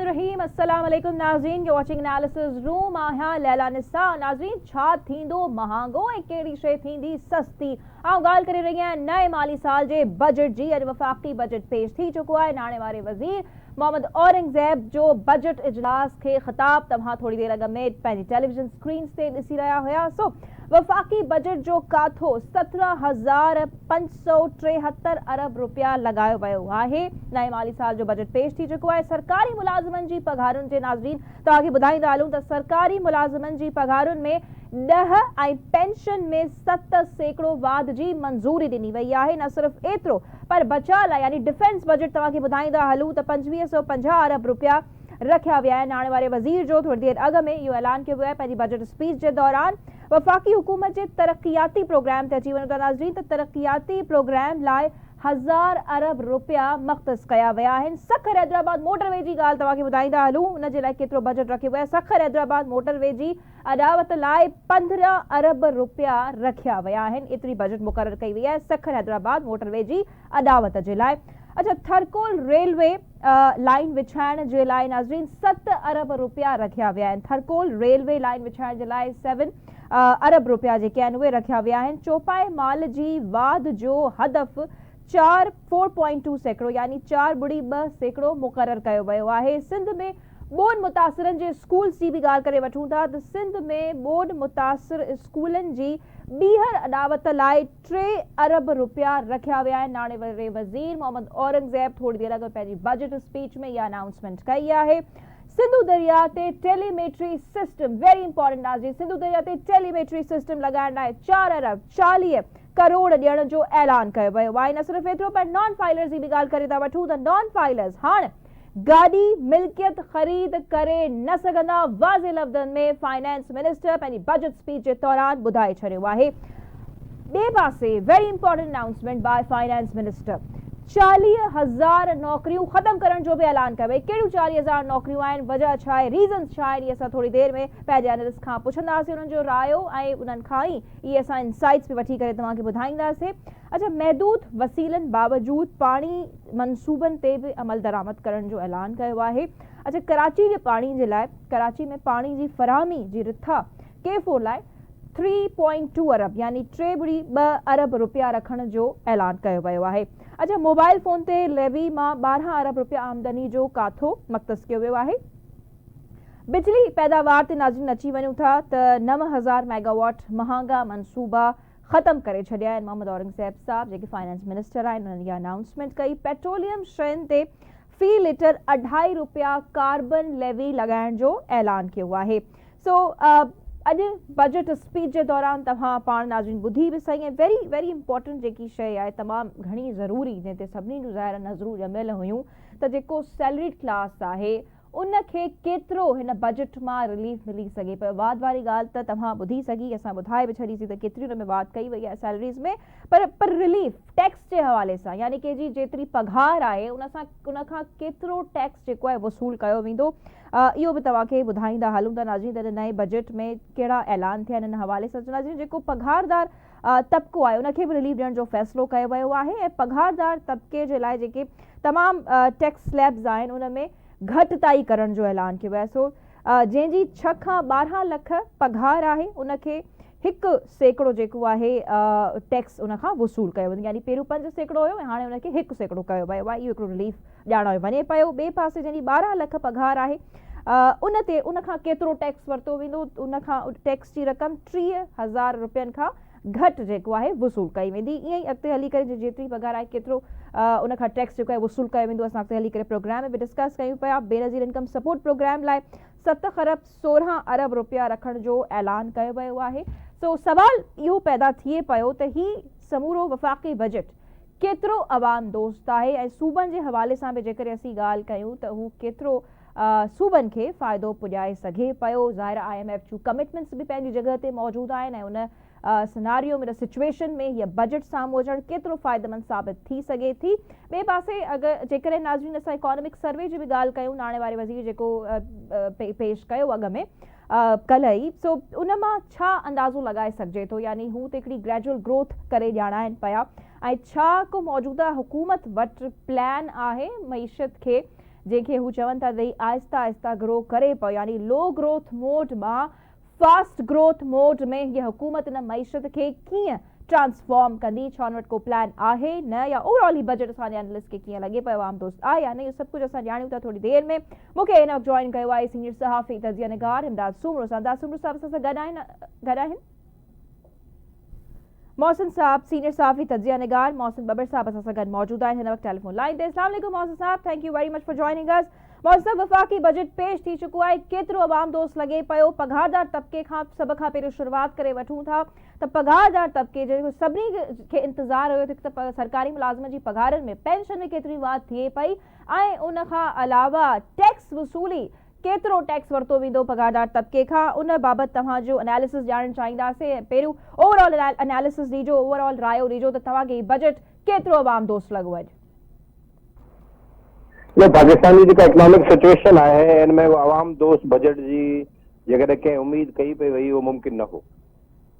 बिस्मिल्लाहिर्रहमानिर्रहीम अस्सलाम वालेकुम नाज़रीन, यू वाचिंग एनालिसिस रूम। आहियां लैला निसा। नाज़रीन, छा थींदो महांगो ऐं कहिड़ी शइ थींदी सस्ती। आउं ॻाल्हि करे रही आहियां नए माली साल जे बजट जी। अॼु वफ़ाक़ी बजट पेश थी चुको आहे। नाणे वारे वज़ीर मोहम्मद औरंगज़ेब जो बजट इजलास खे ख़िताब तव्हां थोड़ी देर अॻु में पंहिंजी टेलीविजन स्क्रीन ते ॾिसी रहिया हुया। सो वफ़ाक़ी बजट जो काथो 17,573 अरब रुपया लगायो वियो आहे। नए माली साल जो बजट पेश थी चुको आहे। सरकारी मुलाज़िमनि जी पघारुनि जे नाज़रीन तव्हांखे ॿुधाईंदा हलूं त सरकारी मुलाज़िमनि जी पघारुनि में 10 ऐं पेंशन में 7% वाध जी मंज़ूरी ॾिनी वई आहे। न सिर्फ़ एतिरो पर बचाव लाइ यानी डिफेंस बजट तव्हांखे ॿुधाईंदा हलूं त 2550 अरब रुपया रखिया विया आहिनि। हाणे वारे वज़ीर जो थोड़ी देर अॻु में इहो ऐलान कयो वियो आहे पंहिंजी बजट स्पीच जे दौरान। वफ़ाक़ी हुकूमत जे तरक़ियाती प्रोग्राम ते अची वञूं था नाज़रीन त तरक़ियाती प्रोग्राम लाइ 1000 अरब रुपया मख़्तस कया विया आहिनि। सखर हैदराबाद मोटरवे जी ॻाल्हि तव्हांखे ॿुधाईंदा हलूं, उन जे लाइ केतिरो बजट रखियो वियो आहे। सखर हैदराबाद मोटरवे जी अॾावत लाइ 15 अरब रुपया रखिया विया आहिनि। एतिरी बजट मुक़ररु कई वई आहे सखर हैदराबाद मोटरवे जी अॾावत जे लाइ। अच्छा, थरकोल रेलवे लाइन विछाइण जे लाइ नाज़रीन 7 अरब रुपया रखिया विया आहिनि। थरकोल रेलवे लाइन विछाइण जे लाइ 7 अरब रुपया जेके आहिनि उहे रखिया विया आहिनि। चौपाई माल जी वाध जो हदफ़ 4.2% यानी 4.2% मुक़ररु कयो वियो आहे। सिंध में ॿोॾि मुतासिरनि जे स्कूल जी बि ॻाल्हि करे वठूं था त सिंध में ॿोॾि मुतासिर स्कूलनि जी ॿीहर अॾावत लाइ 3 अरब रुपया रखिया विया आहिनि। नाणे वारे वज़ीर मोहम्मद औरंगज़ेब थोड़ी देर अॻु पंहिंजी बजट स्पीच में इहा अनाउंसमेंट कई आहे। सिंधु दरिया ते टेलीमेट्री सिस्टम वेरी इंपॉर्टेंट नाज़रीन, सिंधु दरिया ते टेलीमेट्री सिस्टम लॻाइण लाइ 4 अरब 40 करोड़ ॾियण जो ऐलान कयो वियो आहे। न सिर्फ़ एतिरो पर नॉन फाइलर्स जी बि ॻाल्हि करे था वठूं त नॉन फाइलर्स हाणे गाॾी मिल्कियत ख़रीद करे न सघंदा। वाज़े लफ़्ज़नि में फाइनेंस मिनिस्टर पंहिंजी बजट स्पीच जे दौरान ॿुधाए छॾियो आहे। ॿिए पासे very important announcement by finance minister 40,000 नौकरियूं ख़त्म करण जो बि ऐलान कयो। कहिड़ियूं 40,000 नौकरियूं आहिनि, वजह छा आहे, रीज़न्स छा आहिनि, इहे असां थोड़ी देर में पंहिंजे एनालिस्ट खां पुछंदासीं उन्हनि जो रायो ऐं उन्हनि खां ई इहे असां इनसाइट्स बि वठी करे तव्हांखे ॿुधाईंदासीं। अच्छा, महदूद वसीलनि बावजूद पाणी मनसूबनि ते बि अमल दरामद करण जो ऐलान कयो आहे। अच्छा, कराची जे पाणी जे लाइ कराची में पाणी जी फ़राहमी जी रिथा केफ़ो लाइ 3.2 अरब यानी 3.2 अरब रुपया रखण जो ऐलान कयो वियो आहे। अच्छा, मोबाइल फ़ोन ते लेवी मां 12 अरब रुपया आमदनी जो काथो मख़्तस कयो वियो आहे। बिजली पैदावार ते नाज़रीन अची वञूं था त 9000 मेगावाट महांगा मनसूबा ख़त्म करे छॾिया आहिनि। मोहम्मद औरंगज़ेब साहब जेके फाइनेंस मिनिस्टर आहिनि उन्हनि इहा अनाउंसमेंट कई। पेट्रोलियम शयुनि ते फ़ी लीटर 2.5 रुपया कार्बन लेवी लॻाइण जो ऐलान कयो आहे। सो अॼु बजट स्पीच जे दौरान तव्हां पाण नाज़रीन ॿुधी बि सही ऐं वेरी वेरी इंपॉर्टेंट जेकी शइ आहे, तमामु घणी ज़रूरी, जंहिं ते सभिनी जूं ज़ाहिर नज़रूं ॼमियल हुयूं त जेको सैलरीड क्लास आहे उनखे केतिरो हिन बजट मां रिलीफ मिली सघे पियो। वाद वारी ॻाल्हि त तव्हां ॿुधी सघी, असां ॿुधाए बि छॾीसीं त केतिरी हुन में वाद कई वई आहे सैलरीज़ में, पर रिलीफ टैक्स जे हवाले सां यानी कि जी जेतिरी पघार आहे उनखां केतिरो टैक्स जेको आहे वसूल कयो वेंदो, इहो बि तव्हांखे ॿुधाईंदा हलूं था नाज़रीन त नए बजट में कहिड़ा ऐलान थिया आहिनि हिन हवाले सां। नाज़रीन, जेको पघारदार तबिको आहे उनखे बि रिलीफ ॾियण जो फ़ैसिलो कयो वियो आहे ऐं पघारदार तबिके जे लाइ जेके तमामु टैक्स स्लैब्स आहिनि उन में घटिताई करण जो ऐलान कयो आहे। सो जंहिंजी 6 खां 12 लख पघार आहे उनखे 1% जेको आहे टैक्स उनखां वसूल कयो वेंदो, यानी पहिरियों 5% हुयो ऐं हाणे उनखे 1% कयो वियो आहे। इहो हिकिड़ो रिलीफ ॼाणायो वञे पियो। ॿिए पासे जंहिंजी 12 लख पघार आहे उनखां केतिरो टैक्स वरितो वेंदो, उनखां टैक्स जी रक़म 30,000 रुपयनि खां घटि जेको आहे वसूल कई वेंदी। ईअं ई अॻिते हली करे जेतिरी पघार आहे केतिरो उनखां टैक्स जेको आहे वसूल कयो वेंदो। असां अॻिते हली करे प्रोग्राम में बि डिस्कस कयूं पिया। बेनज़ीर इनकम सपोर्ट प्रोग्राम लाइ 7 खरब 16 अरब रुपया रखण जो ऐलान कयो वियो आहे। सो सवाल इहो पैदा थिए पियो त ही समूरो वफ़ाक़ी बजट केतिरो अवाम दोस्त आहे ऐं सूबनि जे हवाले सां बि जेकर असीं ॻाल्हि कयूं त हू केतिरो सूबनि खे फ़ाइदो पुॼाए सघे पियो। ज़ाहिर IMF जूं कमिटमेंट्स बि पंहिंजी जॻह ते मौजूदु आहिनि ऐं उन सिनारियो में सिचुएशन में हीअ बजट साम्हूं अचणु केतिरो फ़ाइदेमंद साबित थी सघे थी। ॿिए पासे अगरि जेकॾहिं नाज़रीन असां इकोनॉमिक सर्वे जी बि ॻाल्हि कयूं, नाणे वारे वज़ीर जेको पेश कयो अॻु में कल्ह ई, सो उन मां छा अंदाज़ो लॻाए सघिजे थो, यानी हू त हिकिड़ी ग्रेजुअल ग्रोथ करे ॼाणाइनि पिया ऐं छा को मौजूदा हुकूमत वटि प्लान आहे मईशत खे जंहिंखे हू चवनि था त आहिस्ता आहिस्ता ग्रो करे पियो, यानी लो ग्रोथ मोड मां फास्ट ग्रोथ मोड में हीअ हुकूमत इन मईशत खे कीअं ट्रांसफॉर्म कंदी, छा हुन वटि को प्लान आहे न, या ओवरऑल ही बजट असांजे एनालिस्ट खे कीअं लॻे पियो आम दोस्त आहे या न, इहो सभु कुझु असां ॼाणूं था थोरी देरि में। मूंखे हिन वक़्तु जॉइन कयो आहे सीनियर सहाफ़ी तजिया निगार इमदाद सूमरो सां। इमदाद सूमरो साहिब सां गॾु आहिनि मोहसिन साहब, सीनियर सहाफ़ी तजिया निगार मोहसिन बबर साहब असां सां गॾु मौजूद आहिनि हिन वक़्तु टेलीफोन लाइन ते। अस्सलाम वालेकुम Mohsin sahab, thank you very much for joining us. Mohsin Sahib, वफ़ाक़ी budget पेश थी चुको आहे, केतिरो अवाम दोस्त लॻे पियो, पघारदार तबिके खां सभ खां पहिरियों शुरूआत करे वठूं था त पघारदार तबिके जो सभिनी खे इंतज़ारु हुयो त सरकारी मुलाज़िमनि जी पघारनि में पेंशन में केतिरी वाध थिए पई, ऐं उन खां अलावा टैक्स वसूली केतिरो टैक्स वरितो वेंदो पघारदार तबिके खां, उन बाबति तव्हांजो एनालिसिस ॼाणणु चाहींदासीं। पहिरियों ओवरऑल एनालिसिस ॾिजो, ओवरऑल रायो ॾिजो त तव्हांखे बजट केतिरो अवाम दोस्त लॻो अॼु। पाकिस्तान जी जेका इकनॉमिक सिचुएशन आहे इन में अवाम दोस्त बजट जी जेकॾहिं कंहिं उम्मीद कई पई वई उहो मुमकिन न हो,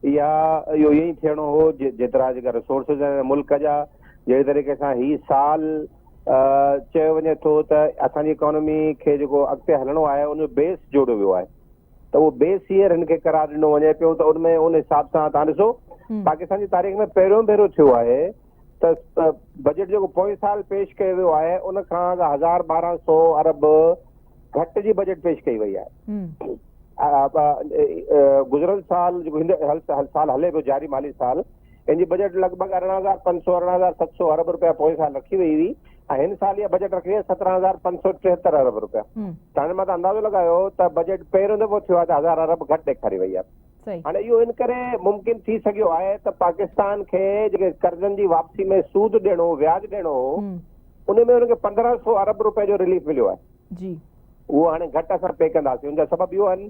या इहो ईअं ई थियणो हो जेतिरा जेका रिसोर्सिस आहिनि मुल्क जा, जहिड़े तरीक़े सां ही साल चयो वञे थो त असांजी इकोनॉमी खे जेको अॻिते हलणो आहे उन बेस जोड़ियो वियो आहे, त उहो बेस हींअर हिन खे करार ॾिनो वञे पियो। त उनमें उन हिसाब सां तव्हां ॾिसो पाकिस्तान जी तारीख़ में पहिरियों भेरो थियो आहे त बजट जेको पोएं साल पेश कयो वियो आहे उन खां 1200 अरब घटि जी बजट पेश कई वई आहे। गुज़िरियल साल जेको साल हले पियो जारी माली साल, इन जी बजट लॻभॻि 18,500 18,700 अरब रुपया पोएं साल रखी वई हुई, ऐं हिन साल इहा बजट रखी आहे 17,573 अरब रुपया। त हाणे मां त अंदाज़ो लॻायो त बजट पहिरियों दफ़ो थियो आहे त 1000 अरब घटि ॾेखारी वई आहे। हाणे इहो इन करे मुमकिन थी सघियो आहे त पाकिस्तान खे जेके कर्ज़नि जी वापसी में सूद ॾियणो, व्याज ॾियणो, उन में हुनखे 1500 अरब रुपए जो रिलीफ मिलियो आहे। उहो हाणे घटि असां पे कंदासीं, उनजा सबब इहो आहिनि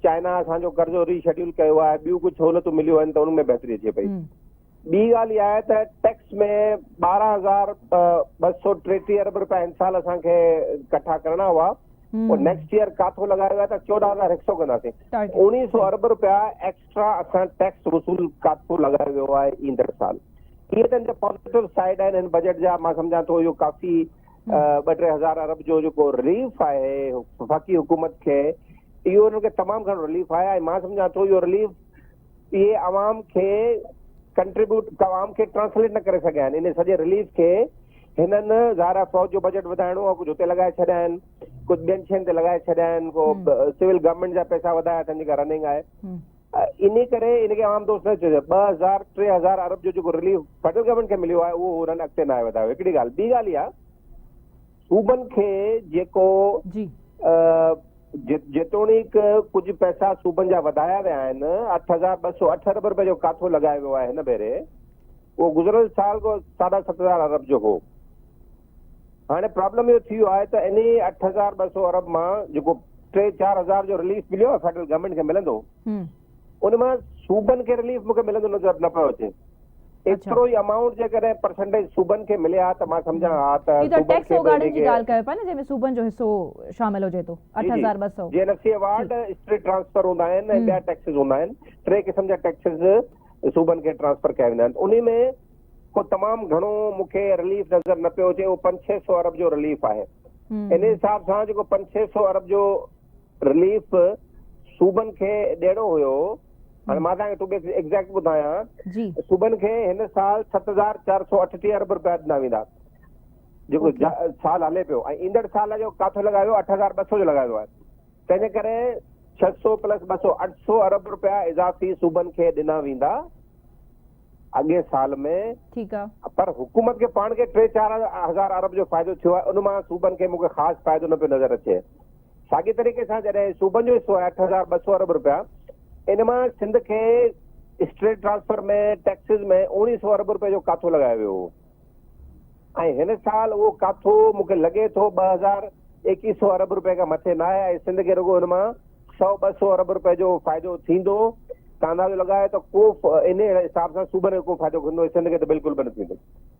चाइना असांजो कर्ज़ो रीशेड्यूल कयो आहे, ॿियूं कुझु सहूलियतूं मिलियूं आहिनि त उनमें बहितरी अचे पई। ॿी ॻाल्हि इहा आहे त टैक्स में 12,233 अरब रुपया हिन साल असांखे इकट्ठा करणा हुआ, और नेक्स्ट ईयर काथो लॻायो आहे त 14,100 कंदासीं। 1900 अरब रुपया एक्स्ट्रा असां टैक्स वसूल काथो लॻायो वियो आहे ईंदड़ साल। इहे त हिन पॉज़िटिव साइड आहिनि हिन बजट जा। मां सम्झां थो इहो काफ़ी 2-3 हज़ार अरब जो जेको रिलीफ आहे वफ़ाक़ी हुकूमत खे, इहो हुनखे तमामु घणो रिलीफ आहे। ऐं मां सम्झां थो इहो रिलीफ इहे अवाम खे कंट्रीब्यूट अवाम खे ट्रांसलेट न करे सघिया आहिनि। इन सॼे रिलीफ खे हिननि ज़ाहिर फ़ौज जो बजट वधाइणो आहे, कुझु हुते लॻाए छॾिया आहिनि, कुझु ॿियनि शयुनि ते लॻाए छॾिया आहिनि, को सिविल गवर्नमेंट जा पैसा वधाया अथनि जेका रनिंग आहे। इन करे इनखे आम दोस्त न चइजे। 2,000-3,000 अरब जो जेको रिलीफ फेडरल गवर्नमेंट खे मिलियो आहे उहो हुननि अॻिते न आहे वधायो, हिकिड़ी ॻाल्हि। ॿी ॻाल्हि इहा सूबनि खे जेको जेतोणीक कुझु पैसा सूबनि जा वधाया विया आहिनि, 8,208 अरब रुपए जो काथो लॻायो वियो आहे हिन भेरे, उहो गुज़िरियल साल को 7,500 अरब जो हो। हाणे प्रॉब्लम इहो थी वियो आहे त इन 8,200 अरब मां जेको 3-4 हज़ार जो रिलीफ मिलियो आहे फेडरल गवर्नमेंट खे मिलंदो, उन मां सूबनि खे रिलीफ मूंखे मिलंदो नज़र न पियो अचे। एतिरो ई अमाउंट जेकॾहिं परसेंटेज सूबनि खे मिलिया त मां सम्झां हा त टैक्स उगाड़ण जी ॻाल्हि कयो पिया न, जंहिंमें सूबनि जो हिसो शामिल हुजे थो 8,200। जीअं नफ़ी अवार्ड स्ट्रेट ट्रांसफर हूंदा आहिनि ऐं ॿिया टैक्सिस हूंदा आहिनि, 3 क़िस्म जा टैक्सिस सूबनि खे ट्रांसफर कया वेंदा आहिनि। उन में को तमामु घणो मूंखे रिलीफ नज़र न पियो अचे, उहो 500-600 अरब जो रिलीफ आहे। इन हिसाब सां जेको 500-600 अरब जो रिलीफ सूबनि खे ॾियणो हुयो, हाणे मां तव्हांखे एग्ज़ैक्ट ॿुधायां, सूबनि खे हिन साल 7,438 अरब रुपया ॾिना वेंदा जेको साल हले पियो, ऐं ईंदड़ साल जो काथो लॻायो 8,200 जो लॻायो आहे। तंहिंजे करे 600 + 200 800 अरब रुपया इज़ाफ़ी सूबनि खे ॾिना वेंदा अॻे साल में। ठीकु आहे, पर हुकूमत खे पाण खे 3-4 हज़ार अरब जो फ़ाइदो थियो आहे, उन मां सूबनि खे मूंखे ख़ासि फ़ाइदो न पियो नज़र अचे। साॻी तरीक़े सां जॾहिं सूबनि जो हिसो आहे 8,200 अरब रुपया, इन मां सिंध खे स्ट्रेट ट्रांसफर में टैक्सिस में 1900 अरब रुपए जो काथो लॻायो वियो हो, ऐं हिन साल उहो काथो मूंखे लॻे थो 2,2100 अरब रुपए खां मथे न आहे, ऐं सिंध खे रुॻो हिन मां 100-200 अरब रुपए जो फ़ाइदो थींदो। तव्हां अंदाज़ो लॻायो त को इन हिसाब सां सूबनि खे को फ़ाइदो थींदो, सिंध खे त बिल्कुलु बि न थींदो।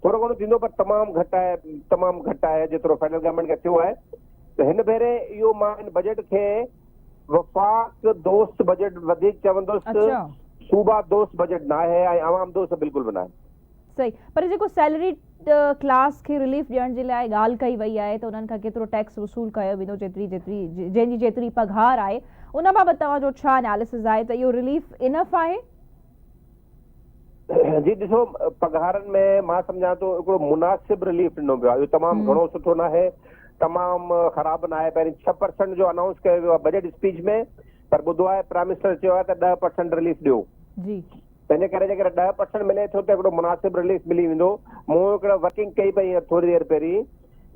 थोरो घणो थींदो पर तमामु घटि आहे जेतिरो फेडरल गवर्नमेंट खे थियो आहे। त हिन भेरे इहो मां हिन बजट खे वफ़ाक़ दोस्त बजट वधीक चवंदुसि, सूबा दोस्त बजट न आहे ऐं अवाम दोस्त बिल्कुलु बि न आहे। सही, पर जेको सैलरी क्लास खे रिलीफ ॾियण जे लाइ ॻाल्हि कई वई आहे त उन्हनि खां केतिरो टैक्स वसूल कयो वेंदो, जंहिंजी जेतिरी पघार आहे उन बाबति तव्हांजो छा एनालिसिस आहे त इहो रिलीफ इनफ आहे? जी ॾिसो, पघारनि में मां सम्झां थो हिकिड़ो मुनासिब रिलीफ ॾिनो पियो आहे, इहो तमामु घणो सुठो न आहे, तमामु ख़राबु न आहे। पहिरीं 6% जो अनाउंस कयो वियो आहे बजट स्पीच में, पर ॿुधो आहे प्राइम मिनिस्टर चयो आहे त 10% रिलीफ ॾियो। जी, तंहिंजे करे जेकर 10% मिले थो त हिकिड़ो मुनासिब रिलीफ मिली वेंदो। मूं हिकिड़ो वर्किंग कई पई थोरी देरि पहिरीं,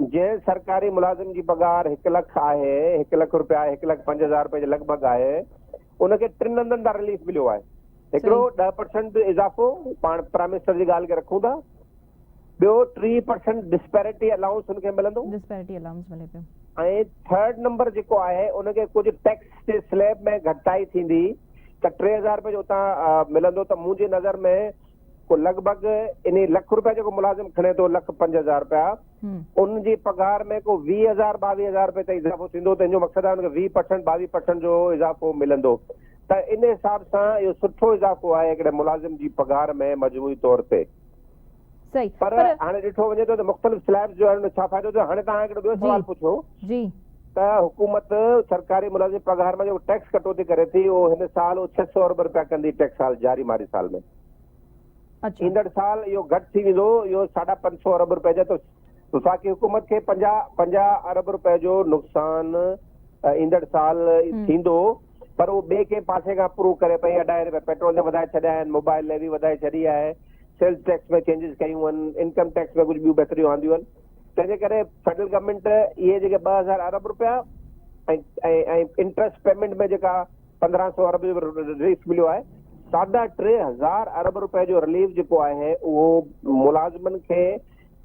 जंहिं सरकारी मुलाज़िम जी पघार 1 लख आहे, 1 लख रुपया, 1,05,000 रुपए जे लॻभॻि आहे, उनखे 3 हंधनि तां रिलीफ मिलियो आहे। हिकिड़ो 10% इज़ाफ़ो पाण प्राइम मिनिस्टर जी ॻाल्हि खे रखूं था, ॿियो 3% डिस्पैरिटी अलाउंस हुनखे मिलंदो, डिस्पैरिटी अलाउंस मिले पियो, ऐं थर्ड नंबर जेको आहे उनखे कुझु टैक्स जे स्लैब में घटाई थींदी त 3,000 रुपए जो उतां मिलंदो। त मुंहिंजी नज़र में को लॻभॻि इन लख रुपया जेको मुलाज़िम खणे थो, 1,05,000 रुपया, उनजी पघार में को 20,000 22,000 रुपए ताईं इज़ाफ़ो थींदो। तंहिंजो मक़सदु आहे उनखे 20% 22% जो इज़ाफ़ो मिलंदो। त इन हिसाब सां इहो सुठो इज़ाफ़ो आहे हिकिड़े मुलाज़िम जी पघार में मजमूई तौर ते। सही, पर हाणे ॾिठो वञे थो त मुख़्तलिफ़ स्लैब्स जो आहे, छा फ़ाइदो थियो। हाणे तव्हां हिकिड़ो ॿियो सवाल पुछो जी त हुकूमत सरकारी मुलाज़िम पघार में जेको टैक्स कटौती करे थी, उहो हिन साल 600 अरब रुपया कंदी टैक्स साल जारी मारी साल में। अच्छा, ईंदड़ साल इहो घटि थी वेंदो, इहो 550 अरब रुपए जो। त वफ़ाक़ी हुकूमत खे 50 अरब रुपए जो नुक़सान ईंदड़ साल थींदो, पर उहो ॿिए कंहिं पासे खां प्रूव करे पई। अढाई रुपए पेट्रोल जा वधाए छॾिया आहिनि, मोबाइल लेवी वधाए छॾी आहे, सेल्स टैक्स में चेंजिस कयूं आहिनि, इनकम टैक्स में कुझु ॿियूं बहितरियूं आंदियूं आहिनि। तंहिंजे करे फेडरल गवर्नमेंट इहे जेके 2,000 अरब रुपया ऐं इंट्रस्ट पेमेंट में जेका 1,500 अरब जो रिलीफ मिलियो आहे, 3,500 अरब रुपए जो रिलीफ जेको आहे उहो मुलाज़िमनि खे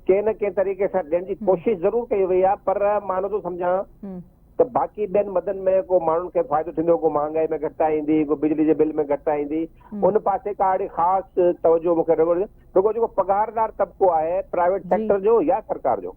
कंहिं न कंहिं तरीक़े सां ॾियण जी कोशिशि ज़रूरु कई वई आहे। पर मां नथो सम्झां त बाक़ी ॿियनि मदनि में को माण्हुनि खे फ़ाइदो थींदो, को महांगाई में घटाई ईंदी, को बिजली जे बिल में घटाई ईंदी, उन पासे का अहिड़ी ख़ासि तवजो मूंखे रुगो जेको पघारदार तबिको आहे प्राइवेट सेक्टर जो या सरकार जो,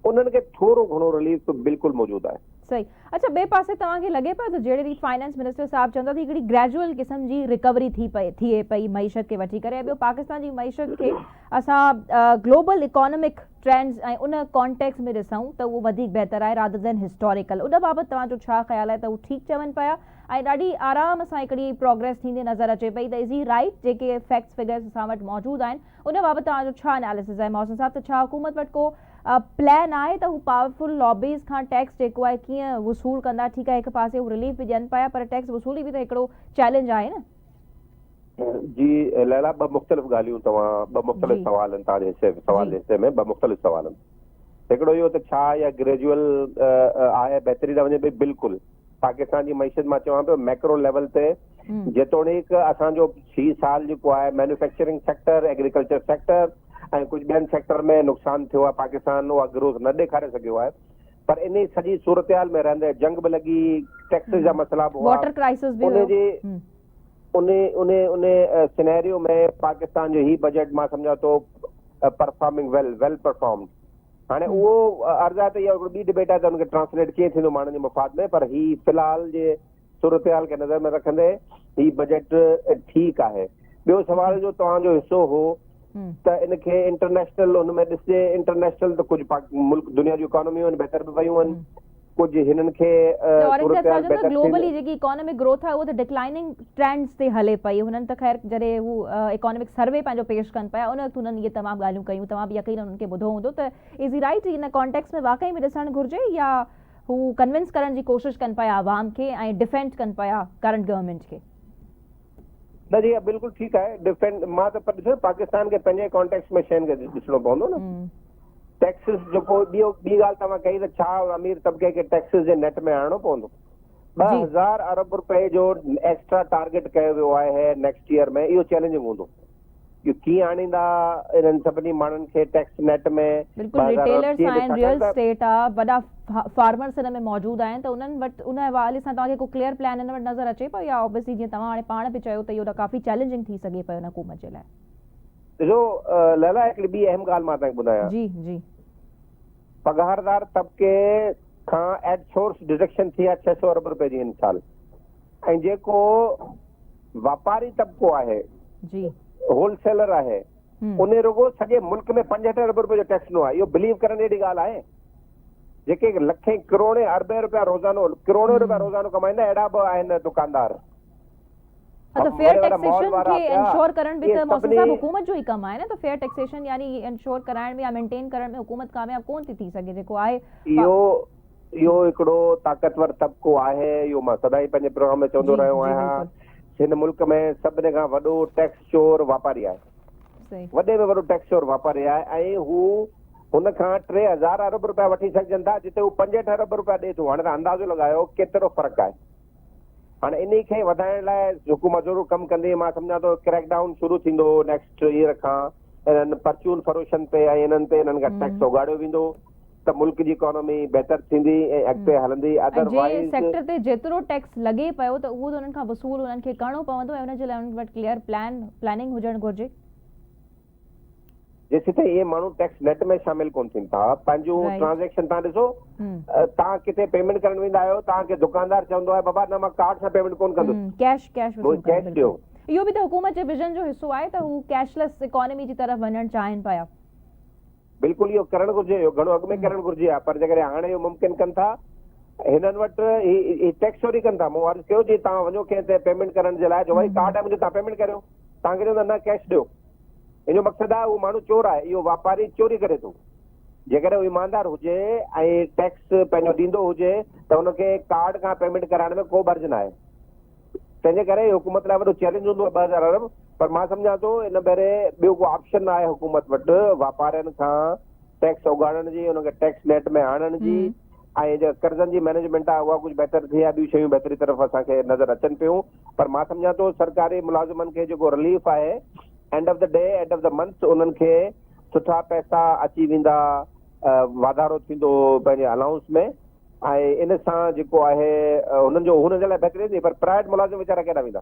उन्हनि खे थोरो घणो रिलीफ बिल्कुलु मौजूदु आहे। सही, अच्छा, ॿिए पासे तव्हांखे लॻे पियो त जहिड़ी रीति फाइनेंस मिनिस्टर साहब चवंदा हिकिड़ी ग्रेजुअल क़िस्म जी रिकवरी थिए पई मईशत खे वठी करे, ॿियो पाकिस्तान जी मईशत खे असां ग्लोबल इकोनॉमिक ट्रेंड्स ऐं उन कॉन्टेक्स्ट में ॾिसूं त उहो वधीक बहितर आहे रादर देन हिस्टोरिकल, उन बाबति तव्हांजो छा ख़्यालु आहे त उहो ठीकु चवनि पिया ऐं ॾाढी आराम सां हिकिड़ी प्रोग्रेस थींदी नज़र अचे पई? त इज़ ही राइट जेके फैक्ट्स फिगर्स असां वटि मौजूदु आहिनि उन बाबति तव्हांजो छा एनालिसिस आहे मोहसिन साहब? त छा हुकूमत वटि को प्लान आहे त हू पावरफुल लॉबीज़ खां टैक्स जेको आहे कीअं वसूल कंदा? ठीकु आहे, हिकु पासे हू रिलीफ बि ॾियनि पिया, पर टैक्स वसूली बि त हिकिड़ो चैलेंज आहे न। जी लैला, ॿ मुख़्तलिफ़ ॻाल्हियूं तव्हां, ॿ मुख़्तलिफ़ सवाल आहिनि तव्हांजे सवाल हिसे में, ॿ मुख़्तलिफ़ सवाल आहिनि। हिकिड़ो इहो त छा इहा ग्रेजुअल आहे, बहितरी था वञे पई? बिल्कुलु। पाकिस्तान जी मईशत मां चवां पियो मैक्रो लेवल ते, जेतोणीकि असांजो हीउ साल जेको आहे मैन्युफैक्चरिंग सेक्टर, एग्रीकल्चर सेक्टर ऐं कुझु ॿियनि सेक्टर में नुक़सान थियो आहे, पाकिस्तान उहा ग्रोथ न ॾेखारे सघियो आहे। पर इन सॼी सूरतहाल में रहंदे जंग बि लॻी, टैक्स जा मसइला बि हुआ, वाटर क्राइसिस बि उन सिनेरियो में पाकिस्तान जो ही बजट मां सम्झां थो परफॉर्मिंग वेल परफॉर्म्ड। हाणे उहो अर्ज़ु आहे त इहा हिकिड़ी ॿी डिबेट आहे त हुनखे ट्रांसलेट कीअं थींदो माण्हुनि जे मफ़ाद में, पर ही फ़िलहाल जे सूरतहाल खे नज़र में रखंदे ही बजट ठीकु आहे। ॿियो सवाल जो तव्हांजो हिसो हो त इनखे इंटरनेशनल हुन में ॾिसजे, इंटरनेशनल त कुझु मुल्क दुनिया जूं इकोनॉमियूं आहिनि बहितर बि वयूं आहिनि, कुझु हिननि खे ग्लोबली जेकी इकोनॉमिक ग्रोथ आहे उहो त डिक्लाइनिंग ट्रेंड्स ते हले पई। हुननि त ख़ैर जॾहिं हू इकोनॉमिक सर्वे पंहिंजो पेश कनि पिया उन वक़्तु हुननि इहे तमामु ॻाल्हियूं कयूं, तव्हां बि यकीन हुननि खे ॿुधो हूंदो। त इज़ राइट इन कॉन्टेक्स्ट में वाकई में ॾिसणु घुरिजे या हू कन्विंस करण जी कोशिशि कनि पिया आवाम खे ऐं डिफेंड कनि पिया करंट गवर्नमेंट खे? न जी, बिल्कुलु ठीकु आहे डिफेंड। मां त पर ॾिसो पाकिस्तान खे पंहिंजे कॉन्टेक्स्ट में शयुनि खे ॾिसणो पवंदो न। टैक्सिस जेको ॿी ॻाल्हि तव्हां कई त छा अमीर तबिके खे टैक्सिस जे नेट में आणणो पवंदो? 2,000 अरब रुपए जो एक्स्ट्रा टारगेट कयो वियो आहे नेक्स्ट ईयर में, इहो चैलेंजिंग हूंदो। इहो कीअं आणींदा इन्हनि सभिनी माण्हुनि खे टैक्स नेट में? बिल्कुलु, रिटेलर्स आहिनि, रियल एस्टेट आहे, वॾा फार्मर्स हिन में मौजूदु आहिनि, त उन्हनि वटि उन हवाले सां तव्हांखे को क्लियर प्लान हिन वटि नज़र अचे पियो या ऑब्वियसली जीअं तव्हां हाणे पाण बि चयो त इहो त काफ़ी चैलेंजिंग थी सघे पियो हुकूमत जे लाइ? ॾिसो लैला, हिकिड़ी ॿी अहम ॻाल्हि मां तव्हांखे ॿुधायां। जी जी, पघारदार तबिके खां एट सोर्स डिडक्शन थी आहे 600 अरब रुपए जी हिन साल, ऐं जेको वापारी तबिको आहे, जी होलसेलर आहे, उन रुगो सॼे मुल्क में 65 अरब रुपए जो टैक्स ॾिनो आहे। इहो बिलीव करण जहिड़ी ॻाल्हि आहे? जेके लखे करोड़े अरबे रुपया रोज़ानो करोड़ों रुपया रोज़ानो कमाईंदा अहिड़ा बि आहिनि दुकानदार। तो फेयर टैक्सेशन खे इंश्योर करण भी तो मौसम साहब हुकूमत जो ही कम आहे न। तो फेयर टैक्सेशन यानी इंश्योर कराइण में या मेंटेन करण में हुकूमत कामयाब कोन थी सके जेको आहे। इहो हिकिड़ो ताक़तवर तबको आहे। इहो मां सदाई पंहिंजे प्रोग्राम में चवंदो रहियो आहियां। हिन मुल्क में सभिनी खां वॾो टैक्स चोर वापारी आहे। वॾे में वॾो टैक्स चोर वापारी आहे ऐं हू हुन खां 3000 अरब रुपया वठी सघजनि था जिते हू 65 अरब रुपया ॾिए थो। हाणे अंदाज़ो लॻायो केतिरो फ़र्क़ु आहे। हाणे इन खे वधाइण लाइ हुकूमत ज़रूरु कमु कंदी। मां सम्झां थो क्रैकडाउन शुरू थींदो नेक्स्ट ईयर खां। इन्हनि परचून फरोशन ते ऐं इन्हनि ते इन्हनि खां टैक्स उगाड़ियो वेंदो त मुल्क जी इकोनॉमी बहितर थींदी ऐं अॻिते हलंदी। अदरवाइज सेक्टर ते जेतिरो टैक्स लॻे पियो त उहो त उन्हनि खां वसूल उन्हनि खे करणो पवंदो ऐं उन जे लाइ उन्हनि वटि क्लियर प्लानिंग हुजणु घुरिजे। जेसीं ताईं इहे माण्हू टैक्स नेट में शामिल कोन थियनि था पंहिंजो ट्रांजेक्शन तव्हां ॾिसो। तव्हां किथे पेमेंट करण वेंदा आहियो तव्हांखे दुकानदार चवंदो आहे बाबा न मां कार्ड सां पेमेंट कोन कंदुसि, कैश ॾियो। इहो बि त हुकूमत जे विजन जो हिसो आहे त हू कैशलेस इकोनॉमी जी तरफ़ वञणु चाहिनि पिया। बिल्कुलु इहो करणु घुरिजे। इहो घणो अॻु में करणु घुरिजे आहे पर जेकॾहिं हाणे इहो मुमकिन कनि था हिननि वटि टैक्स चोरी कनि था। मूं अर्ज़ु कयो जी तव्हां वञो कंहिं ते पेमेंट करण जे लाइ जो भई कार्ड आहे मुंहिंजो तव्हां पेमेंट करियो। तव्हांखे चवंदा न कैश ॾियो। इन जो मक़सदु आहे उहो माण्हू चोर आहे। इहो वापारी चोरी करे थो। जेकॾहिं उहो ईमानदार हुजे ऐं टैक्स पंहिंजो ॾींदो हुजे त हुनखे कार्ड खां पेमेंट कराइण में को भर्ज न आहे। तंहिंजे करे हुकूमत लाइ वॾो चैलेंज हूंदो आहे 2000 अरब। पर मां सम्झां थो इन भेरे ॿियो को ऑप्शन आहे हुकूमत वटि वापारियुनि खां टैक्स उगाड़ण जी, हुनखे टैक्स नेट में आणण जी ऐं जो कर्ज़नि जी मैनेजमेंट आहे उहा कुझु बहितर थी आहे। ॿियूं शयूं बहितरी तरफ़ असांखे नज़र अचनि पियूं। पर मां सम्झां थो सरकारी मुलाज़िमनि खे जेको रिलीफ आहे end of the day end of the month उन्हनि खे सुठा पैसा अची वेंदा, वाधारो थींदो पंहिंजे अलाउंस में ऐं इन सां जेको आहे हुननि जो हुन जे लाइ बहितरी थींदी। पर प्राइवेट मुलाज़िम वीचारा केॾा वेंदा,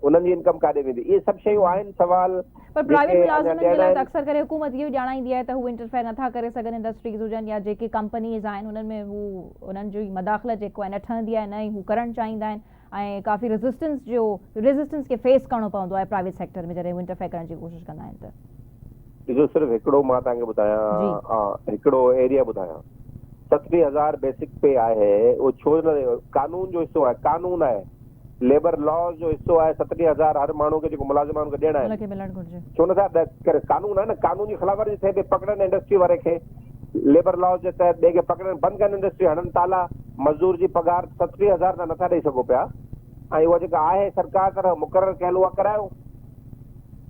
उन्हनि जी इनकम काॾे वेंदी? इहे सभु शयूं आहिनि सवाल। पर प्राइवेट मुलाज़िमनि जे लाइ त अक्सर करे हुकूमत इहो ॼाणाईंदी आहे त हू इंटरफेयर नथा करे सघनि। इंडस्ट्रीज़ हुजनि या जेके कंपनीज़ आहिनि उन्हनि में हू उन्हनि जो मदाख़लत जेको आहे न ठहंदी आहे न ई हू करणु चाहींदा आहिनि ऐं काफ़ी रेजिस्टेंस खे फेस करणो पवंदो आहे प्राइवेट सेक्टर में जॾहिं हू इंटरफेयर करण जी कोशिशि कंदा आहिनि त। ॾिसो सिर्फ़ु हिकिड़ो मां तव्हांखे ॿुधायां, हिकिड़ो एरिया ॿुधायां। 70,000 बेसिक पे आहे। उहो छो न कानून जो हिसो आहे, कानून आहे, लेबर लॉ जो हिसो आहे। 70,000 हर माण्हू खे जेको मुलाज़िमान खे ॾियणु आहे छो नथा करे? कानून आहे न। कानून जी ख़िलाफ़वर्जी थिए पई पकड़नि इंडस्ट्री वारे खे। लेबर लॉ जे तहत ॿिए खे पकड़नि, बंदि कनि इंडस्ट्री, हणनि ताला। मज़दूर जी पघार 70,000 त नथा ॾेई सघो पिया ऐं उहा जेका आहे सरकार तरफ़ मुक़ररु कयल उहा करायो।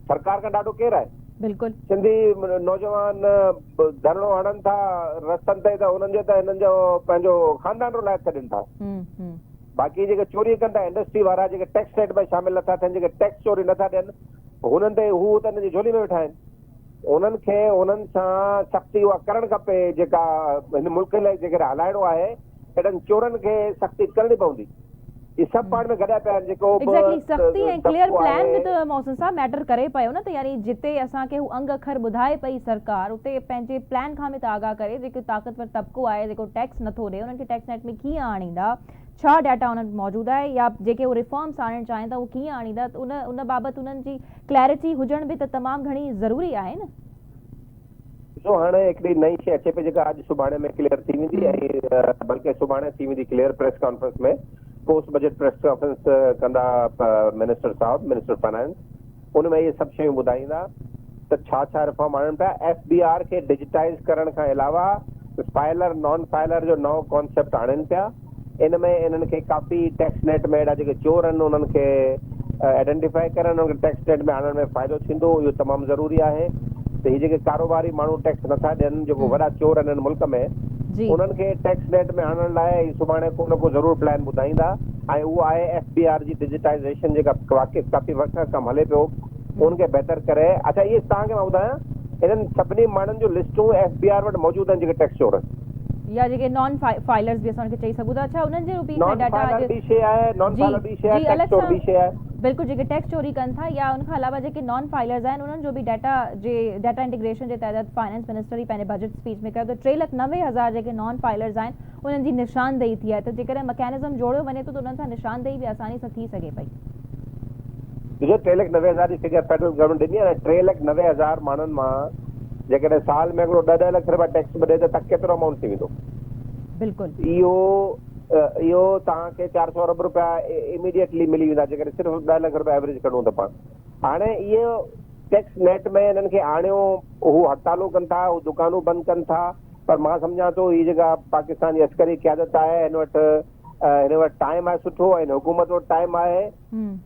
सरकार खां ॾाढो केरु आहे? बिल्कुलु सिंधी नौजवान धरणो हणनि था रस्तनि ते त उन्हनि जो त हिननि जो पंहिंजो ख़ानदान रुलाए छॾनि था। बाक़ी जेके चोरी कनि था इंडस्ट्री वारा, जेके टैक्स नेट में शामिल नथा थियनि, जेके टैक्स चोरी नथा ॾियनि, हुननि ते हू त हिन जी झोली में वेठा आहिनि। उन्हनि खे उन्हनि सां सख़्ती उहा करणु खपे जेका हिन मुल्क लाइ जेकर हलाइणो आहे। अहिड़नि चोरनि खे सख़्ती करणी पवंदी। ये सब पाण में गॾा पिया आहिनि। जेको एग्जैक्टली सख़्ती ऐं क्लियर प्लान में त मौसम साहब मैटर करे पियो न। त यानी जिते असांखे हू अंग अखर ॿुधाए पई सरकार उते पंहिंजे प्लान खां बि त आगाह करे जेको ताक़तवर तबिको आहे जेको टैक्स नथो ॾिए उन्हनि खे टैक्स नेट में कीअं आणींदा, छा डाटा उन्हनि वटि मौजूदु आहे या जेके उहे रिफॉर्म्स आणणु चाहिनि था उहो कीअं आणींदा, त उन बाबति उन्हनि जी क्लैरिटी हुजण बि त तमामु घणी ज़रूरी आहे न। ॾिसो हाणे हिकिड़ी नई शइ अचे पई जेका अॼु सुभाणे में क्लियर थी वेंदी ऐं बल्कि सुभाणे थी वेंदी क्लियर प्रेस कॉन्फ्रेंस में। पोस्ट बजट प्रेस कॉन्फ्रेंस कंदा मिनिस्टर साहब, मिनिस्टर फाइनेंस। उन में इहे सभु शयूं ॿुधाईंदा त छा छा रिफॉर्म आणनि पिया। FBR खे डिजिटाइज़ करण खां अलावा फाइलर नॉन फाइलर जो नओं कॉन्सेप्ट आणनि पिया। इन में इन्हनि खे काफ़ी टैक्स नेट में अहिड़ा जेके चोर आहिनि उन्हनि खे आइडेंटिफाई करणु, उन्हनि खे टैक्स नेट में आणण में फ़ाइदो थींदो। इहो तमामु ज़रूरी आहे त हीअ जेके कारोबारी माण्हू टैक्स नथा ॾियनि, जेको वॾा चोर आहिनि मुल्क में, उन्हनि खे टैक्स नेट में आणण लाइ सुभाणे को न को ज़रूरु प्लान ॿुधाईंदा ऐं उहो आहे FBR जी डिजिटाइज़ेशन जेका काफ़ी वक़्त खां कमु हले पियो उनखे बहितर करे। अच्छा इहे तव्हांखे मां ॿुधायां, इन्हनि सभिनी माण्हुनि जूं लिस्टूं FBR वटि मौजूदु आहिनि जेके टैक्स चोर या जेके नॉन फाइलर्स भी असांखे चई सघूं था। अच्छा उन्हनि जो बि डाटा बि शइ आहे, नॉन फाइलर बि शइ आहे, टैक्स चोर बि शइ आहे। बिल्कुल जेके टैक्स चोरी कनि था या उनखां अलावा जेके नॉन फाइलर्स आहिनि उन्हनि जो बि डाटा इंटीग्रेशन जे तहत फाइनेंस मिनिस्टर ई पंहिंजे बजट स्पीच में कयो त 3,90,000 जेके नॉन फाइलर्स आहिनि उन्हनि जी निशानदेही थी आहे। त जेकॾहिं मैकेनिज़म जोड़ियो वञे थो त उन्हनि सां निशानदेही बि आसानी सां थी सघे पई। ॾिसो 3,90,000 जी फिगर फेडरल गवर्नमेंट ॾिनी आहे न। 3,90,000 माण्हुनि मां जेकॾहिं साल में हिकिड़ो 10 लख रुपया टैक्स ॿधे त केतिरो अमाउंट थी वेंदो? बिल्कुलु इहो तव्हांखे 400 अरब रुपया इमीडिएटली मिली वेंदा जेकॾहिं सिर्फ़ु 10 लख रुपया एवरेज कढूं त पाण। हाणे इहो टैक्स नेट में हिननि खे आणियो, हू हड़तालूं कनि था, हू दुकानूं बंदि कनि था, पर मां सम्झां थो हीअ जेका पाकिस्तान जी अस्करी क़यादत आहे हिन वटि टाइम आहे सुठो, हिन हुकूमत वटि टाइम आहे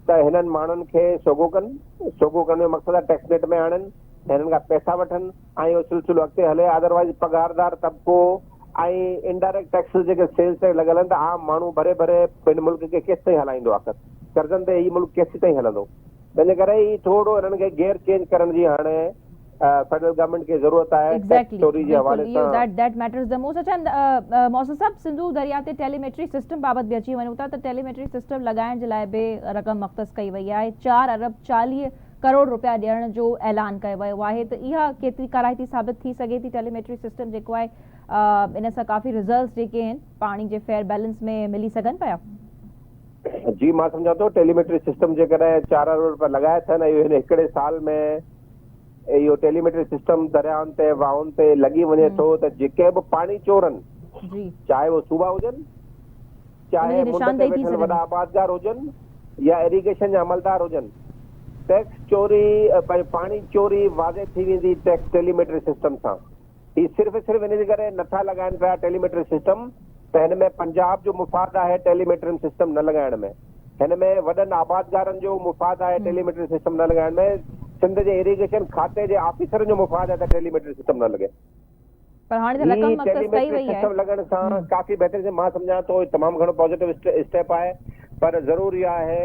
त हिननि माण्हुनि खे सोगो कनि। सोगो करण जो मक़सदु आहे टैक्स नेट में आणनि, हिननि खां पैसा वठनि ऐं इहो सिलसिलो अॻिते हले। अदरवाइज़ पघारदार तबिको ऐं इनडायरेक्ट टैक्स जेके सेल्स टैक्स लॻल आहिनि त आम माण्हू भरे भरे पंहिंजे मुल्क खे केसि ताईं हलाईंदो? आख़िर कर्ज़नि ते हीउ मुल्क केसि ताईं हलंदो? तंहिंजे करे ही थोरो हिननि खे गियर चेंज करण जी हाणे फेडरल गवर्नमेंट खे ज़रूरत आहे टैक्स चोरी जे हवाले सां। That matters the most. अच्छा मौसूम साहब, सिंधु दरिया ते टेलीमेट्री सिस्टम बाबति बि अची वञूं था त टेलीमेट्री सिस्टम लॻाइण जे लाइ बि रक़म मख़्तस कई वई आहे। 4 अरब 40 करोड़ रुपया ॾियण जो ऐलान कयो वियो आहे। त इहा केतिरी कराइती साबित थी सघे थी? टेलीमेट्री सिस्टम जेको आहे इन सां काफ़ी रिज़ल्ट्स जेके आहिनि पाणी जे फेयर बैलेंस में मिली सघनि पिया? जी, मां सम्झां थो टेलीमेट्री सिस्टम जेकॾहिं 4 अरब रुपया लॻाए थियनि, इहो हिन हिकिड़े साल में इहो टेलीमेट्री सिस्टम दरियाउनि ते वाहुनि ते लॻी वञे थो त जेके बि पाणी चोरनि, चाहे उहे सूबा हुजनि, चाहे मुंड ते वेठल वॾा आबादगार हुजनि या इरिगेशन जा अमलदार हुजनि, टैक्स चोरी पाणी चोरी वाज़े थी वेंदी टैक्स टेलीमेट्री सिस्टम सां। ही सिर्फ़ु हिन करे नथा लॻाइनि पिया टेलीमेट्री सिस्टम त हिन में पंजाब जो मुफ़ाद आहे टेलीमेट्री सिस्टम न लॻाइण में, हिन में वॾनि आबादगारनि जो मुफ़ाद आहे टेलीमेट्री सिस्टम न लॻाइण में, सिंध जे इरिगेशन खाते जे ऑफिसरनि जो मुफ़ाद आहे त टेलीमेट्री सिस्टम न लॻे। पर हाणे त रक़म मक़्सद कई वई आहे। सिस्टम लॻण सां काफ़ी बहितरीन मां सम्झां थो तमामु घणो पॉजिटिव स्टेप आहे, पर ज़रूरी आहे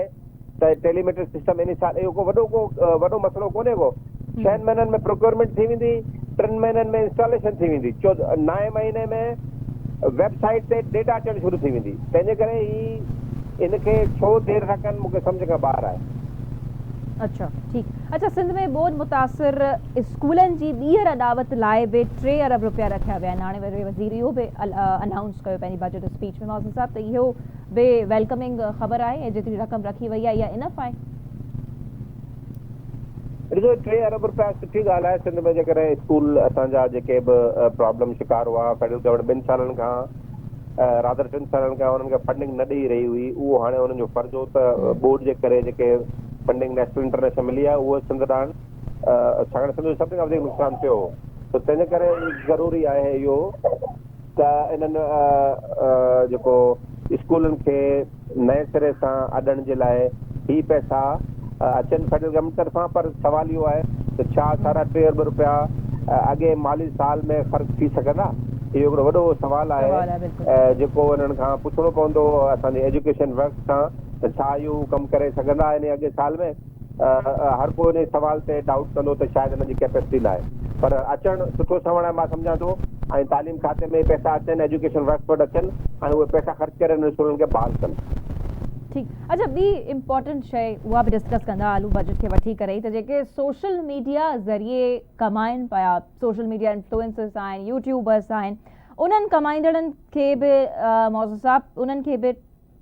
त टेलीमेट्री सिस्टम इन साल इहो वॾो मसइलो कोन्हे को। 6 महीननि में प्रोक्योरमेंट थी वेंदी, 3 महीननि में इंस्टॉलेशन थी वेंदी, 9 महीने में वेबसाइट ते डेटा अचणु शुरू थी वेंदी। तंहिंजे करे ही इनखे छो देरि था कनि, मूंखे सम्झ खां ॿाहिरि आहे। अच्छा, ठीकु। अच्छा, सिंध में बोन मुतासिर स्कूलनि जी ॿीहर अॾावत लाइ बि 3 अरब रुपया रखिया विया आहिनि। हाणे वरी वज़ीर इहो बि अनाउंस कयो पंहिंजी बजट स्पीच में। मौसूम साहब, त इहो बि वेलकमिंग ख़बर आहे ऐं जेतिरी रक़म रखी वई आहे इहा इनफ आहे? ॾिसो, 3 अरब रुपया सुठी ॻाल्हि आहे। सिंध में जेकॾहिं स्कूल असांजा जेके बि प्रॉब्लम शिकार हुआ, फेडरल गवर्नमेंट 2 सालनि खां रादर 3 सालनि खां उन्हनि खे फंडिंग न ॾेई रही हुई, उहो हाणे उन्हनि जो फर्ज़ हो त बोर्ड जे करे जेके फंडिंग नेशनल इंटरनेशनल मिली आहे उहो सिंध ॾांहुं, छाकाणि सिंध जो सभिनी खां वधीक नुक़सानु थियो हो, त तंहिंजे करे ज़रूरी आहे इहो त इन्हनि जेको स्कूलनि खे नए सिरे सां अॾण जे लाइ ही पैसा अचनि फेडरल गवर्नमेंट तरफ़ां। पर सवाल इहो आहे त छा 3.5 अरब रुपया अॻे माली साल में ख़र्च थी सघंदा? इहो हिकिड़ो वॾो सवाल आहे जेको हिननि खां पुछणो पवंदो असांजे एजुकेशन वर्क सां त छा इहो कमु करे सघंदा इन अॻे साल में। हर को इन सवाल ते डाउट कंदो त शायदि हिननि जी कैपेसिटी न आहे, पर अचणु सुठो सवण आहे मां सम्झां थो। ऐं तालीम खाते में पैसा अचनि, एजुकेशन वर्क वटि अचनि ऐं उहे पैसा ख़र्च करे हिन स्कूलनि खे बहाल कनि। ठीकु। अच्छा, ॿी इम्पोर्टेंट शइ उहा बि डिस्कस कंदा आलू बजट खे वठी करे, त जेके सोशल मीडिया ज़रिए कमाइनि पिया, सोशल मीडिया इन्फ्लुएंसर्स आहिनि, यूट्यूबर्स आहिनि, उन्हनि कमाईंदड़नि खे बि मौसूम साहब उन्हनि खे बि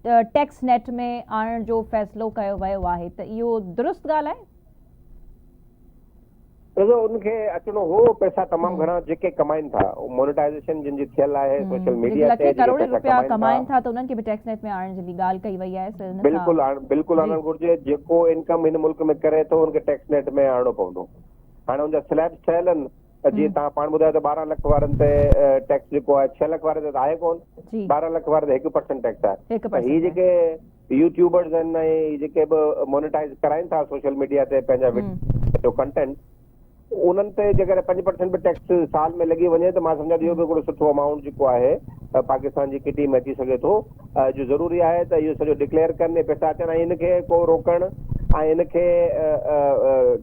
टैक्स नेट में आणण जो फ़ैसिलो कयो वियो आहे, त इहो दुरुस्त ॻाल्हि आहे? ॾिसो, उनखे अचणो हो पैसा तमामु घणा जेके कमाइनि था, मोनेटाइज़ेशन जिन जी थियल आहे सोशल मीडिया ते, करोड़ रुपया कमाइनि था त उन्हनि खे बि टैक्स नेट में आणण जी ॻाल्हि कई वई आहे। बिल्कुलु आणणु घुरिजे। जेको इनकम हिन मुल्क में करे थो उनखे टैक्स नेट में आणणो पवंदो। हाणे उनजा स्लैब्स ठहियल आहिनि, जीअं तव्हां पाण ॿुधायो त 12 लख वारनि ते टैक्स जेको आहे, 6 लख वारे ते त आहे कोन, 12 लख वारे ते 1% टैक्स आहे। ही जेके यूट्यूबर्स आहिनि ऐं जेके बि मोनेटाइज़ कराइनि था सोशल मीडिया ते पंहिंजा वीडियो कंटेंट, उन्हनि ते जेकॾहिं 5% बि टैक्स साल में लॻी वञे त मां सम्झां थो इहो बि हिकिड़ो सुठो अमाउंट जेको आहे पाकिस्तान जी किटी में अची सघे थो। जो ज़रूरी आहे त इहो सॼो डिक्लेयर कनि, पैसा अचनि ऐं हिनखे को रोकणु ऐं हिनखे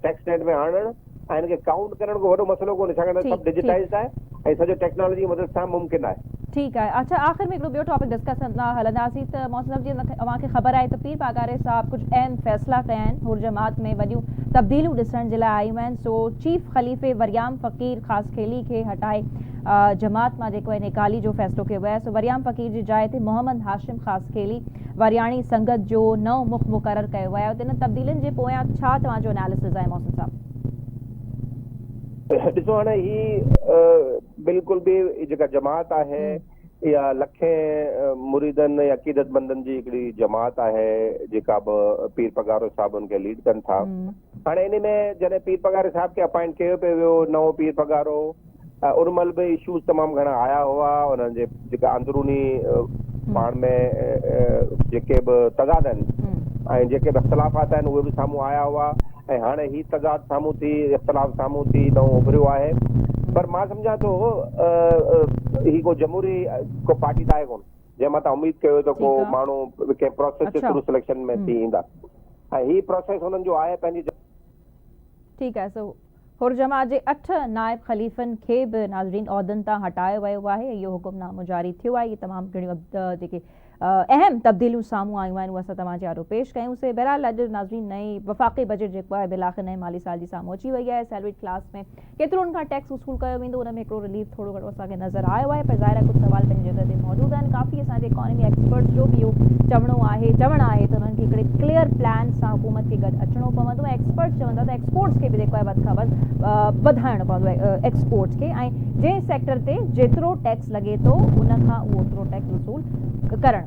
टैक्स नेट में आणणु ऐं हिनखे काउंट करण को वॾो मसइलो कोन्हे, छाकाणि सभु डिजिटाइज़ आहे ऐं सॼो टेक्नोलॉजी जी मदद सां मुमकिन आहे। ठीकु आहे। अच्छा, आख़िर में हिकिड़ो ॿियो टॉपिक डिस्कस कंदा हलंदासीं त मौसूम साहब, जीअं तव्हांखे ख़बर आहे त पीर पागारे साहब कुझु अहम फ़ैसिला कया आहिनि, हुर जमात में वॾियूं तब्दीलियूं ॾिसण जे लाइ आयूं आहिनि। सो चीफ ख़लीफ़े वरियाम फ़क़ीर ख़ासि खेली खे हटाए जमात मां जेको आहे निकाली जो फ़ैसिलो कयो वियो आहे। सो वरियाम फ़क़ीर जी जाइ ते मोहम्मद हाशिम ख़ासखेली वरियाणी संगत जो नओं मुख मुक़ररु कयो वियो आहे। त इन तब्दीलियुनि जे पोयां छा तव्हांजो एनालिसिस आहे मौसम साहब? ॾिसो हाणे ही बिल्कुलु बि जेका जमात आहे या लखे मुरीदनि या अक़ीदतमंदनि जी हिकिड़ी जमात आहे जेका बि पीर पगारो साहिब उनखे लीड कनि था। हाणे इन में जॾहिं पीर पगारो साहिब खे अपॉइंट कयो पियो वियो नओं पीर पगारो, उन महिल बि इशूज़ तमामु घणा आया हुआ। उन्हनि जे जेका अंदरूनी पाण में जेके बि तज़ाद आहिनि ऐं जेके बि इख़्तिलाफ़ात आहिनि उहे बि साम्हूं आया हुआ। ऐं हाणे ही तज़ाद साम्हूं थी, इख़्तिलाफ़ साम्हूं थी नओं उभरियो आहे। पर मां सम्झां थो ही को जमहूरी को पार्टी त आहे कोन जंहिं मां तव्हां उमेद कयो त को माण्हू कंहिं प्रोसेस जे थ्रू सिलेक्शन में थी ईंदा। ऐं ही प्रोसेस हुननि जो आहे पंहिंजी। ठीकु आहे। सो हुर्जमा जे 8 नाइब ख़लीफ़नि खे बि नाज़रीन उहिदनि तां हटायो वियो आहे। इहो हुकुमनामो जारी थियो आहे। इहे तमामु घणियूं जेके अहम तब्दीलियूं साम्हूं आयूं आहिनि उहे असां तव्हांजे आरो पेश कयूंसीं। बहरहाल अॼु नाज़रीन नई वफ़ाक़ी बजट जेको आहे बिलाख़िर नए माली साल जी साम्हूं अची वई आहे। सैलरीड क्लास में केतिरो उनखां टैक्स वसूल कयो वेंदो, उन में हिकिड़ो रिलीफ थोरो घणो असांखे नज़र आयो आहे। पर ज़ाहिर आहे कुझु सवाल पंहिंजी जॻह ते मौजूदु आहिनि। काफ़ी असांजे इकॉनमी एक्सपर्ट्स जो बि इहो चवणु आहे त उन्हनि खे हिकिड़े क्लियर प्लान सां हुकूमत खे गॾु अचिणो पवंदो ऐं एक्सपर्ट्स चवंदा त एक्सपोर्ट्स खे बि जेको आहे वधि खां वधि वधाइणो पवंदो आहे एक्सपोर्ट्स खे। ऐं जंहिं सेक्टर ते जेतिरो टैक्स लॻे थो उनखां उहो ओतिरो टैक्स वसूल करणु।